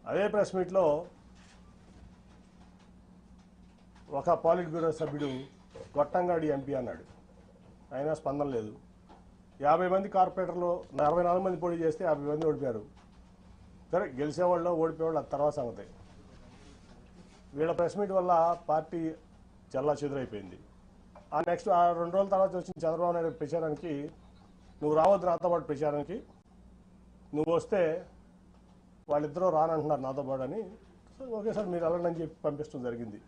అదే ప్రెస్ మీట్లో ఒక పాలిట్ బ్యూరో సభ్యుడు గొట్టంగాడి ఎంపీ అన్నాడు. అయినా స్పందన లేదు. 50 మంది కార్పొరేటర్లు 64 మంది పోటీ చేస్తే 50 మంది ఓడిపోయారు. సరే, గెలిచేవాళ్ళు ఓడిపోయేవాళ్ళు అది తర్వాత సంగతి. వీళ్ళ ప్రెస్ మీట్ వల్ల పార్టీ చల్లా చెదురైపోయింది. ఆ నెక్స్ట్ 2 రోజుల తర్వాత వచ్చిన చంద్రబాబు నాయుడు ప్రచారానికి నువ్వు రావద్దు నాతో పాటు ప్రచారానికి, నువ్వు వస్తే వాళ్ళిద్దరూ రానంటున్నారు నాతో పాటు అని. ఓకే సార్ మీరు వెళ్ళండి చెప్పి పంపించడం జరిగింది.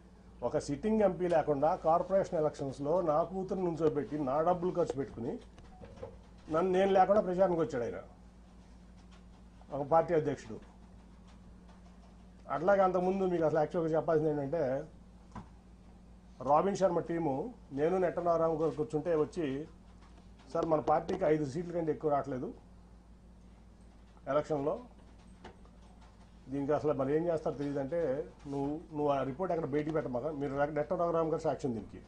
ఒక సిట్టింగ్ ఎంపీ లేకుండా కార్పొరేషన్ ఎలక్షన్స్లో నా కూతురు నుంచోబెట్టి నా డబ్బులు ఖర్చు పెట్టుకుని నేను లేకుండా ప్రచారానికి వచ్చాడు ఆయన, ఒక పార్టీ అధ్యక్షుడు. అట్లాగే అంతకుముందు మీకు అసలు యాక్చువల్గా చెప్పాల్సింది ఏంటంటే, రాబిన్ శర్మ టీము నేను నెట్టనారాయణ గారు కూర్చుంటే వచ్చి, సార్ మన పార్టీకి 5 సీట్ల కంటే ఎక్కువ రావట్లేదు ఎలక్షన్లో, దీనికి అసలు మరి ఏం చేస్తారో తెలియదు అంటే, నువ్వు ఆ రిపోర్ట్ ఎక్కడ బయటికి పెట్టమాక, మీరు నెట్టనారాయణ గారు సాక్ష్యం దీనికి,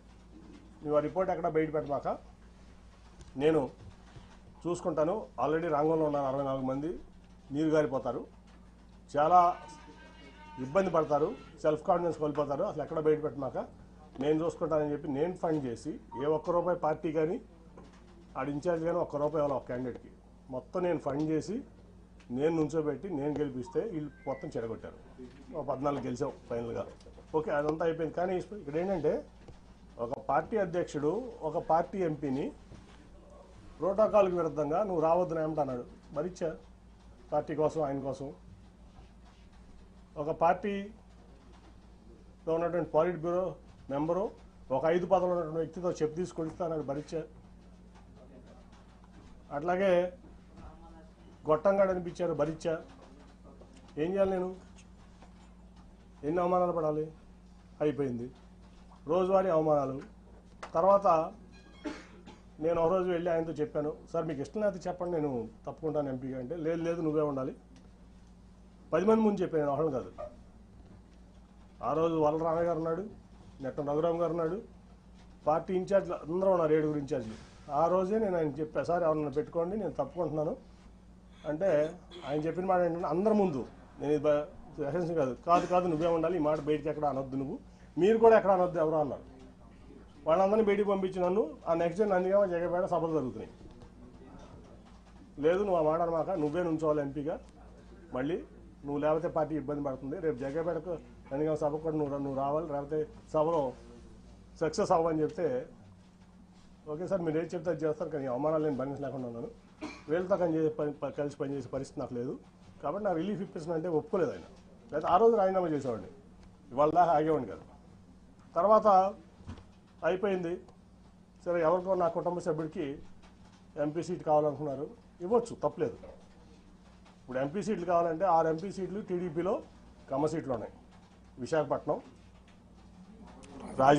నువ్వు ఆ రిపోర్ట్ ఎక్కడ బయట పెట్టమాక, నేను చూసుకుంటాను. ఆల్రెడీ రంగంలో ఉన్నారు 64 మంది, నీరు గారిపోతారు, చాలా ఇబ్బంది పడతారు, సెల్ఫ్ కాన్ఫిడెన్స్ కోల్పోతారు, అసలు ఎక్కడ బయట పెట్టమాక నేను చూసుకుంటానని చెప్పి నేను ఫండ్ చేసి, ఏ ₹1 పార్టీ కానీ ఆడ ఇన్ఛార్జ్ కానీ ₹1 ఇవ్వాలి ఒక క్యాండిడేట్కి, మొత్తం నేను ఫండ్ చేసి నేను నుంచోబెట్టి నేను గెలిపిస్తే వీళ్ళు మొత్తం చెడగొట్టారు. 14 గెలిచాం ఫైనల్గా. ఓకే, అదంతా అయిపోయింది. కానీ ఇక్కడ ఏంటంటే, ఒక పార్టీ అధ్యక్షుడు ఒక పార్టీ ఎంపీని ప్రోటోకాల్కి విరుద్ధంగా నువ్వు రావద్దు ఏమంటున్నాడు. మరిచ్చా పార్టీ కోసం, ఆయన కోసం. ఒక పార్టీలో ఉన్నటువంటి పాలిట్ బ్యూరో మెంబరు ఒక 5 పదవులు ఉన్నటువంటి వ్యక్తితో చెప్పు తీసుకొస్తానని భరించా. అట్లాగే గొట్టంగాడు అనిపించారు, భరించా. ఏం చేయాలి నేను? ఎన్ని అవమానాలు పడాలి? అయిపోయింది. రోజువారీ అవమానాలు. తర్వాత నేను ఒక రోజు వెళ్ళి ఆయనతో చెప్పాను, సార్ మీకు ఇష్టం లేకపోతే చెప్పండి, నేను తప్పుకుంటాను ఎంపీగా అంటే, లేదు నువ్వే ఉండాలి. 10 మంది ముందు చెప్పాను, నేను ఒకళ్ళు కాదు. ఆ రోజు వరలరామయ్య గారు ఉన్నాడు, నెట్టం రఘురామ్ గారు ఉన్నాడు, పార్టీ ఇన్ఛార్జ్లు అందరూ ఉన్నారు, 7 ఇన్ఛార్జ్లు. ఆ రోజే నేను ఆయన చెప్పా, సార్ ఎవరన్నా పెట్టుకోండి నేను తప్పుకుంటున్నాను అంటే, ఆయన చెప్పిన మాట ఏంటంటే, అందరి ముందు, నేను ఇది ఎసెన్స్ కాదు నువ్వే ఉండాలి, ఈ మాట బయటికి ఎక్కడ అనొద్దు, నువ్వు మీరు కూడా ఎక్కడ అనొద్దు ఎవరో అన్నారు. వాళ్ళందరినీ బయటికి పంపించి నన్ను ఆ నెక్స్ట్ డే నందిగామ జగపేట సభలు జరుగుతున్నాయి. లేదు నువ్వు ఆ మాట అనమాక, నువ్వే నుంచోవాలి ఎంపీగా, మళ్ళీ నువ్వు లేకపోతే పార్టీ ఇబ్బంది పడుతుంది, రేపు జగపేటకు నందిగామ సభకు కూడా నువ్వు రావాలి, లేకపోతే సభలో సక్సెస్ అవ్వని చెప్తే, ఓకే సార్ మీరు ఏం చెప్తే అది చేస్తారు, కానీ అవమానాలు నేను భరించలేకుండా ఉన్నాను, వీళ్ళతో కలిసి పనిచేసే పరిస్థితి నాకు లేదు, కాబట్టి నా రిలీఫ్ ఇప్పిస్తున్నా అంటే ఒప్పుకోలేదు ఆయన. లేదా ఆ రోజు రాజీనామా చేసేవాడిని, ఇవాళ దాకా ఆగేవాడిని కాదు. తర్వాత అయిపోయింది. సరే, ఎవరికో నా కుటుంబ సభ్యుడికి ఎంపీ సీట్ కావాలనుకున్నారు, ఇవ్వచ్చు, తప్పలేదు. ఇప్పుడు ఎంపీ సీట్లు కావాలంటే 6 ఎంపీ సీట్లు టీడీపీలో కమ్మ సీట్లు ఉన్నాయి, విశాఖపట్నం,